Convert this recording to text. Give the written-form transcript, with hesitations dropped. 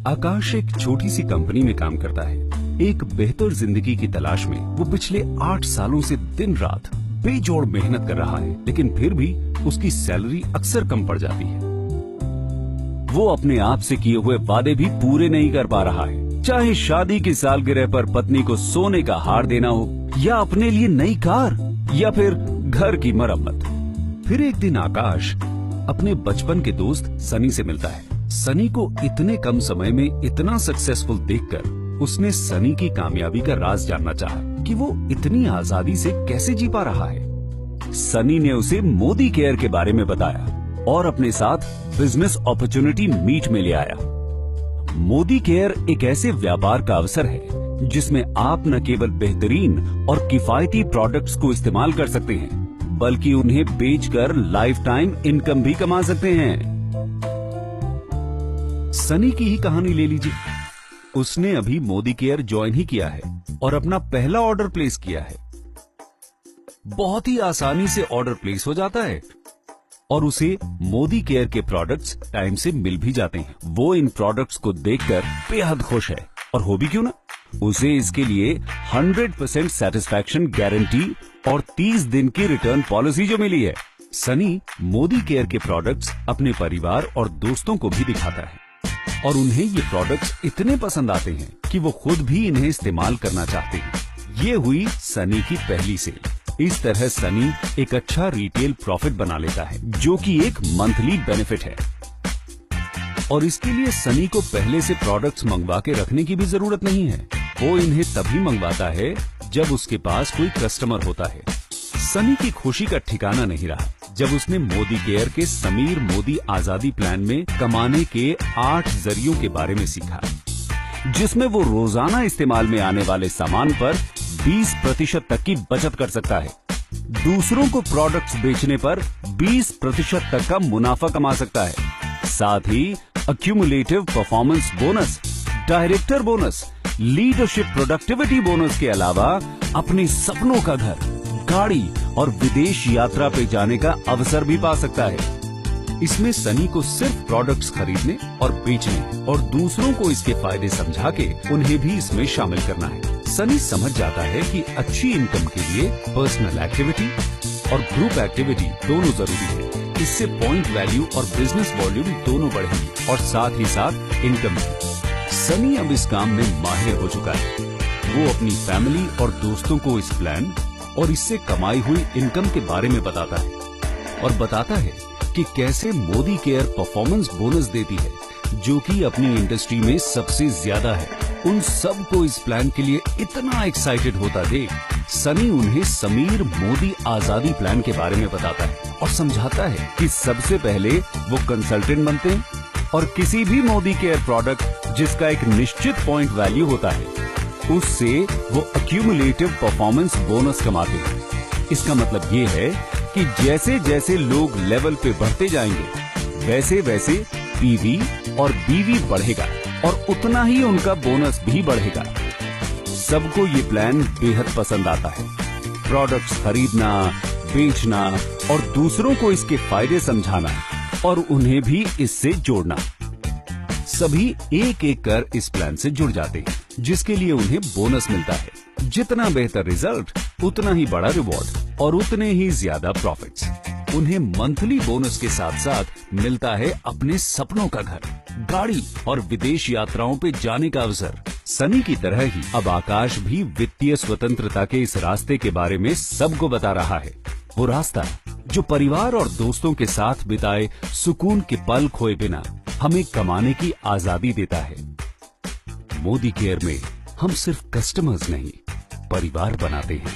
आकाश एक छोटी सी कंपनी में काम करता है। एक बेहतर जिंदगी की तलाश में वो पिछले 8 सालों से दिन रात बेजोड़ मेहनत कर रहा है, लेकिन फिर भी उसकी सैलरी अक्सर कम पड़ जाती है। वो अपने आप से किए हुए वादे भी पूरे नहीं कर पा रहा है, चाहे शादी की सालगिरह पर पत्नी को सोने का हार देना हो, या अपने लिए नई कार, या फिर घर की मरम्मत। फिर एक दिन आकाश अपने बचपन के दोस्त सनी से मिलता है। सनी को इतने कम समय में इतना सक्सेसफुल देखकर उसने सनी की कामयाबी का राज जानना चाहा कि वो इतनी आजादी से कैसे जी पा रहा है। सनी ने उसे मोदी केयर के बारे में बताया और अपने साथ बिजनेस अपॉर्चुनिटी मीट में ले आया। मोदी केयर एक ऐसे व्यापार का अवसर है जिसमें आप न केवल बेहतरीन और किफायती प्रोडक्ट्स को इस्तेमाल कर सकते हैं, बल्कि उन्हें बेचकर लाइफ टाइम इनकम भी कमा सकते हैं। सनी की ही कहानी ले लीजिए। उसने अभी मोदी केयर ज्वाइन ही किया है और अपना पहला ऑर्डर प्लेस किया है। बहुत ही आसानी से ऑर्डर प्लेस हो जाता है और उसे मोदी केयर के प्रोडक्ट्स टाइम से मिल भी जाते हैं। वो इन प्रोडक्ट्स को देखकर बेहद खुश है, और हो भी क्यों ना। उसे इसके लिए 100% सेटिस्फैक्शन गारंटी और 30 दिन की रिटर्न पॉलिसी जो मिली है। सनी मोदी केयर के प्रोडक्ट्स अपने परिवार और दोस्तों को भी दिखाता है और उन्हें ये प्रोडक्ट्स इतने पसंद आते हैं कि वो खुद भी इन्हें इस्तेमाल करना चाहते हैं। ये हुई सनी की पहली सेल। इस तरह सनी एक अच्छा रिटेल प्रॉफिट बना लेता है, जो कि एक मंथली बेनिफिट है। और इसके लिए सनी को पहले से प्रोडक्ट्स मंगवा के रखने की भी जरूरत नहीं है। वो इन्हें तभी मंगवाता है जब उसके पास कोई कस्टमर होता है। सनी की खुशी का ठिकाना नहीं रहा जब उसने मोदी केयर के समीर मोदी आजादी प्लान में कमाने के 8 जरियों के बारे में सीखा, जिसमें वो रोजाना इस्तेमाल में आने वाले सामान पर 20% तक की बचत कर सकता है। दूसरों को प्रोडक्ट्स बेचने पर 20% तक का मुनाफा कमा सकता है। साथ ही accumulative performance bonus, director bonus, leadership productivity bonus के अलावा अपने सपनों का घर, गाड़ी और विदेश यात्रा पे जाने का अवसर भी पा सकता है। इसमें सनी को सिर्फ प्रोडक्ट्स खरीदने और बेचने और दूसरों को इसके फायदे समझा के उन्हें भी इसमें शामिल करना है। सनी समझ जाता है कि अच्छी इनकम के लिए पर्सनल एक्टिविटी और ग्रुप एक्टिविटी दोनों जरूरी है। इससे पॉइंट वैल्यू और बिजनेस वॉल्यूम दोनों बढ़ेंगे और साथ ही साथ इनकम भी। सनी अब इस काम में माहिर हो चुका है। वो अपनी फैमिली और दोस्तों को इस प्लान और इससे कमाई हुई इनकम के बारे में बताता है और बताता है कि कैसे मोदी केयर परफॉर्मेंस बोनस देती है, जो कि अपनी इंडस्ट्री में सबसे ज्यादा है। उन सब को इस प्लान के लिए इतना एक्साइटेड होता देख सनी उन्हें समीर मोदी आजादी प्लान के बारे में बताता है और समझाता है कि सबसे पहले वो कंसल्टेंट बनते हैं और किसी भी मोदी केयर प्रोडक्ट जिसका एक निश्चित पॉइंट वैल्यू होता है, उससे वो अक्यूमुलेटिव परफॉर्मेंस बोनस कमाते हैं। इसका मतलब ये है कि जैसे जैसे लोग लेवल पे बढ़ते जाएंगे, वैसे वैसे पीवी और बीवी बढ़ेगा और उतना ही उनका बोनस भी बढ़ेगा। सबको ये प्लान बेहद पसंद आता है। प्रोडक्ट्स खरीदना, बेचना और दूसरों को इसके फायदे समझाना और उन्हें भी इससे जोड़ना। सभी एक एक कर इस प्लान से जुड़ जाते हैं, जिसके लिए उन्हें बोनस मिलता है। जितना बेहतर रिजल्ट, उतना ही बड़ा रिवॉर्ड और उतने ही ज्यादा प्रॉफिट्स। उन्हें मंथली बोनस के साथ साथ मिलता है अपने सपनों का घर, गाड़ी और विदेश यात्राओं पे जाने का अवसर। सनी की तरह ही अब आकाश भी वित्तीय स्वतंत्रता के इस रास्ते के बारे में सबको बता रहा है। वो रास्ता जो परिवार और दोस्तों के साथ बिताए सुकून के पल खोए बिना हमें कमाने की आजादी देता है। मोदी केयर में हम सिर्फ कस्टमर्स नहीं, परिवार बनाते हैं।